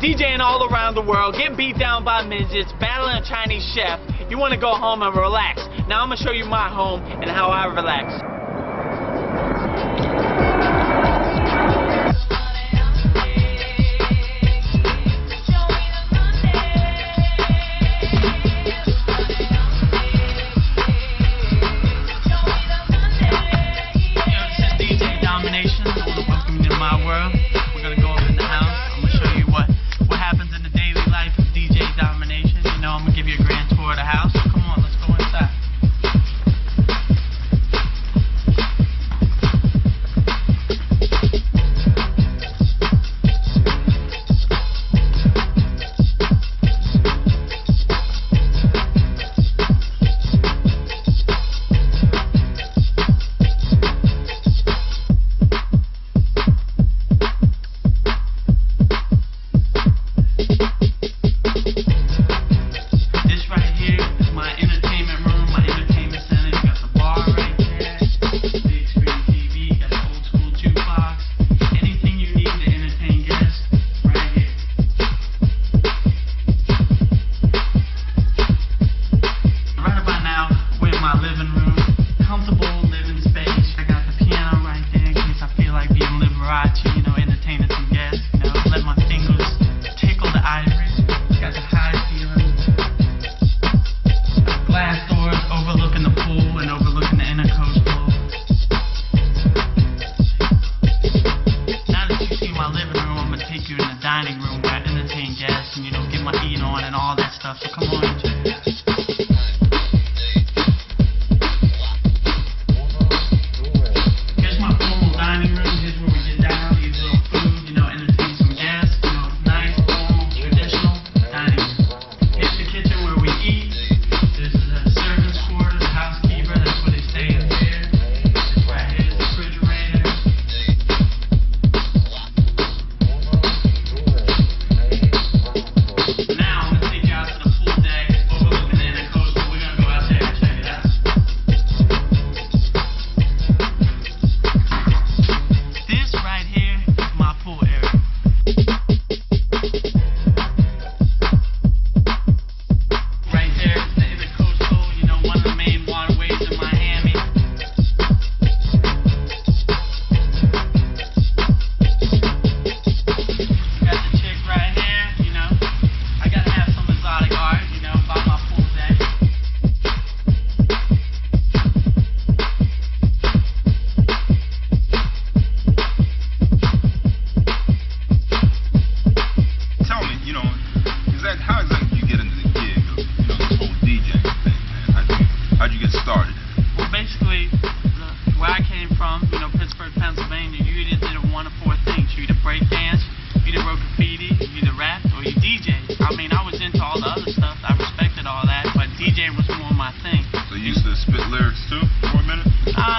DJing all around the world, getting beat down by midgets, battling a Chinese chef. You want to go home and relax. Now I'm going to show you my home and how I relax. This is DJ Domination. I want to welcome you to my world. We're going to go over in the house. I'm going to show you what happens in the daily life of DJ Domination. You know, I'm going to give you a grand tour of the house. So come on, let's go inside. Dining room where I entertain guests and, you know, get my eat on and all that stuff. So come on into it. Here's my formal dining room. Here's where we get down, eat a little food, you know, entertain some guests. You know, nice, formal, traditional dining room. Here's the kitchen where we eat. This is the servants' quarters, the housekeeper. That's where they stay in here. This right here is the refrigerator.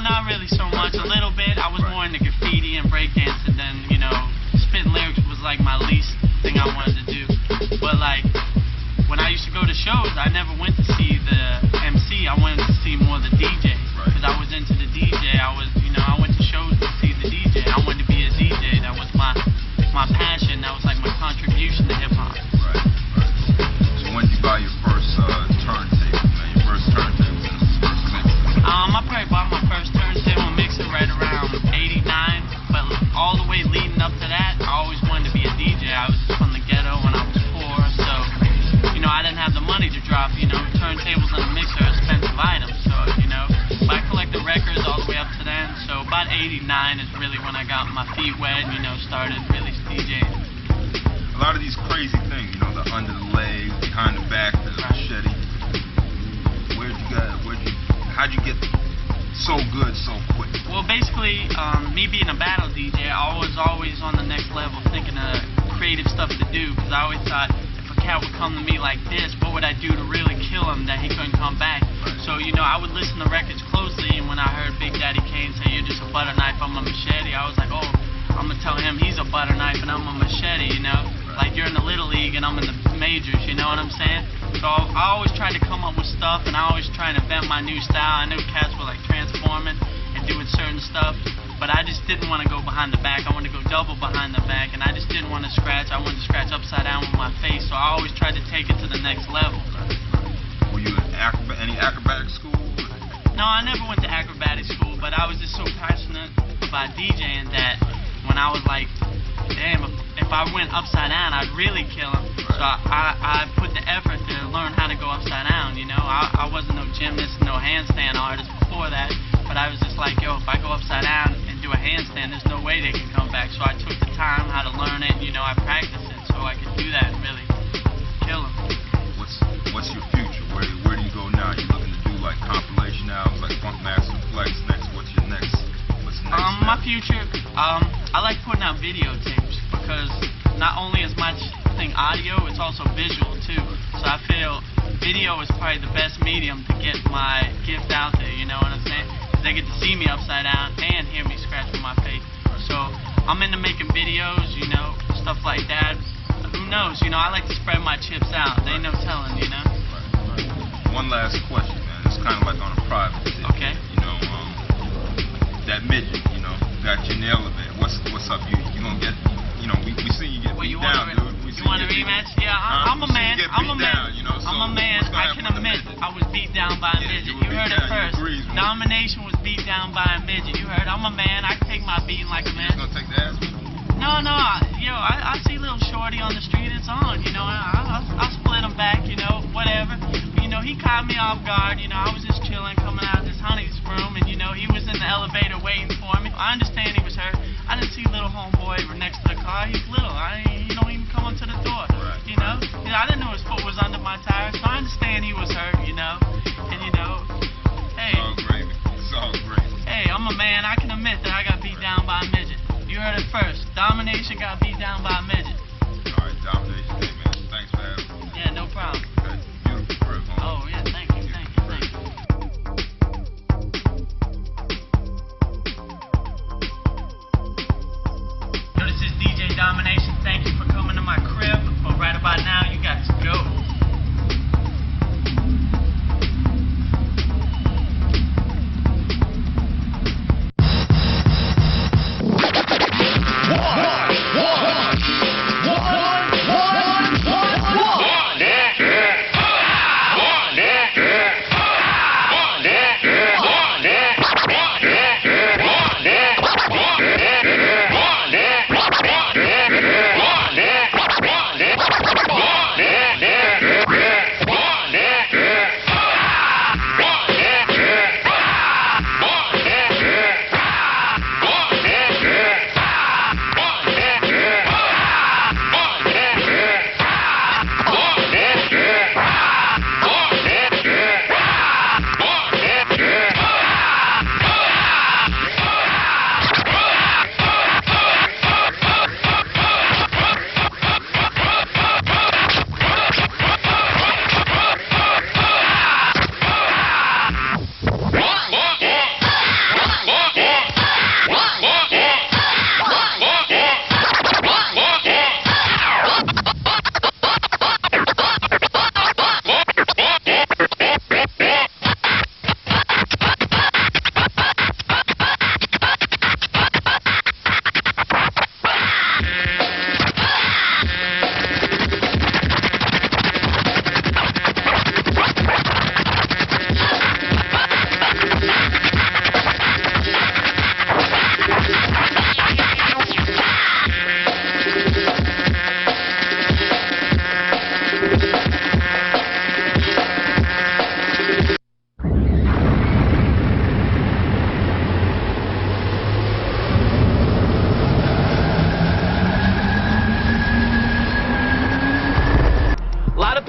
Not really so much. A little bit. I was more into graffiti and breakdance, and then, you know, spitting lyrics was like my least thing I wanted to do. But like, when I used to go to shows, I never went to see the MC. I wanted to see more the DJ, because I was into the DJ. I went to shows to see the DJ. I wanted to be a DJ. That was my passion. That was like my contribution to hip hop. Right. So when did you buy your first turntable? Your first turntable? I probably bought my first turntable mixer right around 89, but all the way leading up to that, I always wanted to be a DJ. I was from the ghetto when I was poor, so, you know, I didn't have the money to drop, you know, turntables and a mixer are expensive items, so, you know, but I collected records all the way up to then, so about 89 is really when I got my feet wet and, you know, started really DJing. A lot of these crazy things, you know, the under the leg, behind the back, the machete. How'd you get so good so quick? Well, basically, me being a battle DJ, I was always on the next level thinking of creative stuff to do, because I always thought, if a cat would come to me like this, what would I do to really kill him that he couldn't come back? So, you know, I would listen to records closely, and when I heard Big Daddy Kane say, "You're just a butter knife, I'm a machete," I was like, oh, I'm gonna tell him he's a butter knife and I'm a machete, you know? Like, you're in the little league and I'm in the majors, you know what I'm saying? So I always tried to come up with stuff, and I always tried to invent my new style. I knew cats were like transforming and doing certain stuff. but I just didn't want to go behind the back. I wanted to go double behind the back, and I just didn't want to scratch. I wanted to scratch upside down with my face, so I always tried to take it to the next level. Were you in any acrobatic school? No, I never went to acrobatic school, but I was just so passionate about DJing that when I was like, damn, if I went upside down, I'd really kill him. So I put the effort to learn how to go upside down, you know. I wasn't no gymnast, no handstand artist before that, but I was just like, yo, if I go upside down and do a handstand, there's no way they can come back. So I took the time how to learn it, you know, I practiced it so I could do that and really kill them. What's your future? Where do you go now? You looking to do like compilation albums, like Funk Master Flex next? What's next? My future, I like putting out videotapes because not only is my thing audio, it's also visual too. So I feel video is probably the best medium to get my gift out there, you know what I'm saying? They get to see me upside down and hear me scratch with my face. So I'm into making videos, you know, stuff like that. Who knows, you know, I like to spread my chips out. They no telling, you know? Right. One last question, man. It's kind of like on a private tip. Okay. You know, that midget, you know, got you in the elevator. What's up? You gonna get, you know, we see you get beat down, dude. You want a rematch? Yeah, I'm a man. I'm a man. You know, so I'm a man. I can admit I was beat down by a midget. You heard it first. Domination was beat down by a midget. You heard? I'm a man. I can take my beating like a man. You gonna take the ass beating? No, yo, I see little shorty on the street. It's on, you know. I'll split him back, you know, whatever. You know, he caught me off guard. You know, I was just chilling, coming out of this honey's room, and you know, he was in the elevator waiting for me. I understand he was hurt. I didn't see little homeboy next to the car. He's little. He don't even come up to the door. You know, I didn't know his foot was under my tire, so I understand he was hurt. You know, and you know, hey, it's all gravy. It's all gravy. Hey, I'm a man. I can admit that I got beat down by a midget. You heard it first. Domination got beat down by a midget. All right, Domination. Hey, man. Thanks for having me. Yeah, no problem. Okay. Beautiful grip, huh? Oh, yeah, thank you. Yo, this is DJ Domination. Thank you for coming to my crib. But right about now, you got to go.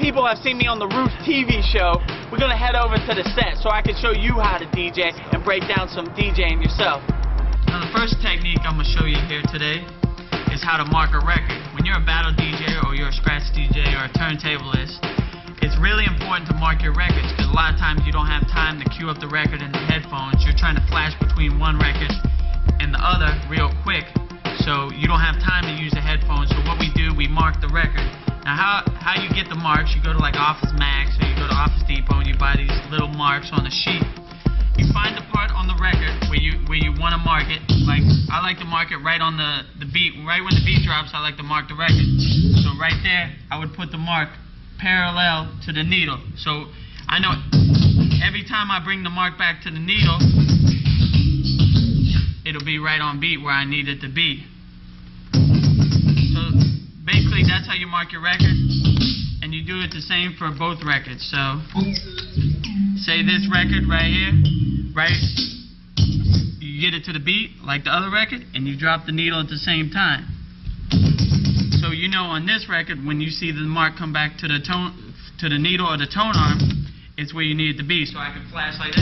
People have seen me on the Roots TV show. We're gonna head over to the set so I can show you how to DJ and break down some DJing yourself. Now the first technique I'm gonna show you here today is how to mark a record. When you're a battle DJ or you're a scratch DJ or a turntablist, it's really important to mark your records because a lot of times you don't have time to cue up the record in the headphones. You're trying to flash between one record and the other real quick, so you don't have time to use the headphones. So what we do, we mark the record. Now how you get the marks, you go to like Office Max or you go to Office Depot and you buy these little marks on the sheet. You find the part on the record where you want to mark it. Like I like to mark it right on the beat. Right when the beat drops, I like to mark the record. So right there, I would put the mark parallel to the needle. So I know every time I bring the mark back to the needle, it'll be right on beat where I need it to be. So basically that's how you mark your record, and you do it the same for both records. So say this record right here, right? You get it to the beat like the other record, and you drop the needle at the same time. So you know on this record, when you see the mark come back to the tone, to the needle or the tone arm, it's where you need it to be. So I can flash like this.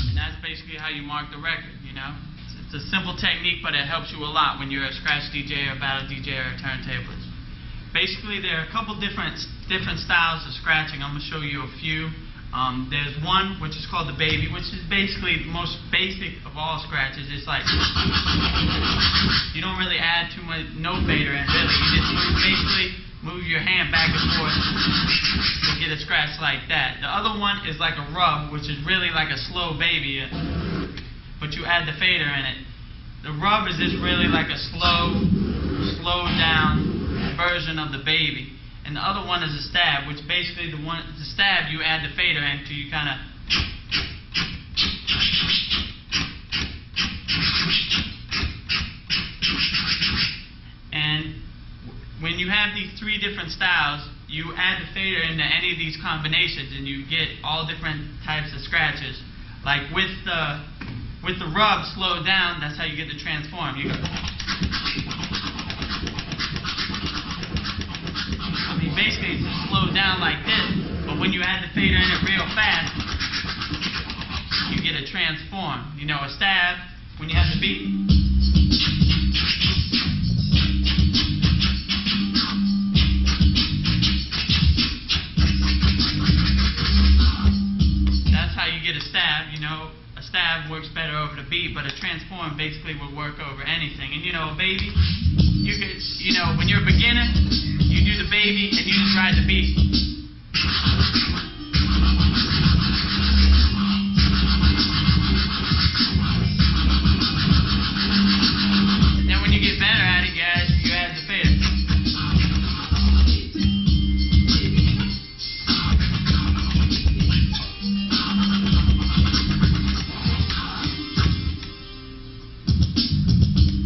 And that's basically how you mark the record, you know? It's a simple technique, but it helps you a lot when you're a scratch DJ or a battle DJ or a turntablist. Basically, there are a couple different styles of scratching. I'm going to show you a few. There's one which is called the baby, which is basically the most basic of all scratches. It's like you don't really add too much, no fader in really. You just basically move your hand back and forth to get a scratch like that. The other one is like a rub, which is really like a slow baby, but you add the fader in it. The rub is just really like a slowed down version of the baby. And the other one is a stab, which basically the stab you add the fader in to you kind of. And when you have these three different styles, you add the fader into any of these combinations, and you get all different types of scratches. Like with the rub slowed down, that's how you get the transform. You go. Basically it's slowed down like this, but when you add the fader in it real fast, you get a transform. You know, a stab, when you have the beat. That's how you get a stab, you know. A stab works better over the beat, but a transform basically will work over anything. And you know, a baby, you could, you know, when you're a beginner, you do the baby and you just ride the beat. And then when you get better at it, you add the fader.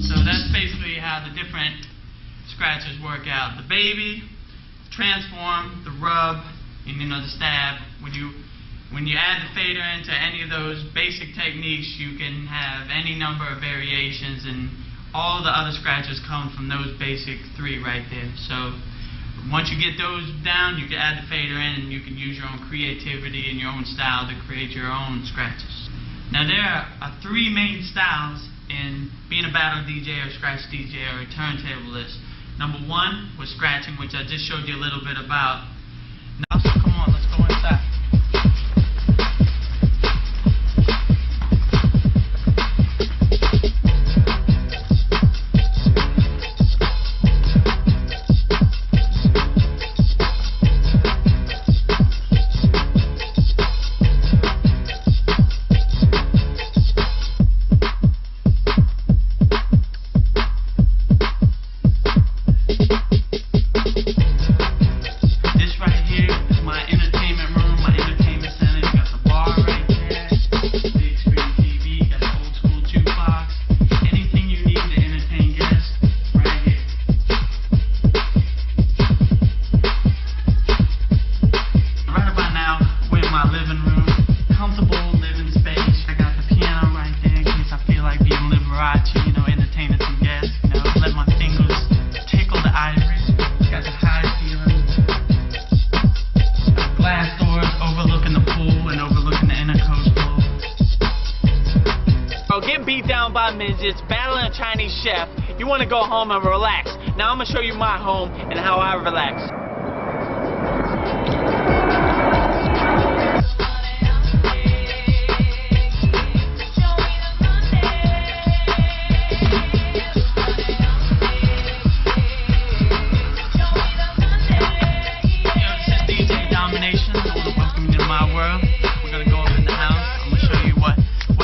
So that's basically how the different scratches work out. The baby, transform, the rub, and you know, the stab. When you add the fader into any of those basic techniques, you can have any number of variations, and all the other scratches come from those basic three right there. So once you get those down, you can add the fader in, and you can use your own creativity and your own style to create your own scratches. Now there are three main styles in being a battle DJ or scratch DJ or a turntablist. Number one was scratching, which I just showed you a little bit about. Now, so come on, let's go inside. Midgets battling a Chinese chef. You want to go home and relax. Now I'm going to show you my home and how I relax. Domination. I want to welcome you to my world. We're going to go up in the house. I'm going to show you what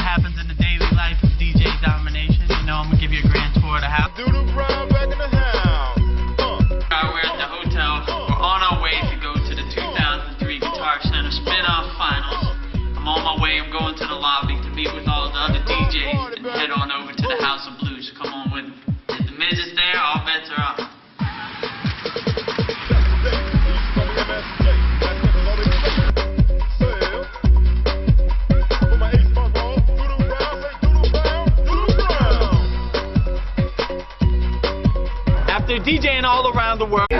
happens in the daily life of DJ Domination. You know, I'm going to give you a grand tour of the house. Do the brown back in the house. We're at the hotel. We're on our way to go to the 2003 Guitar Center Spin-Off Finals. I'm on my way. I'm going to the lobby to meet with all the other DJs and head on over to the House of Blues. Come on with me. If the midget's there, all bets are off. After DJing all around the world.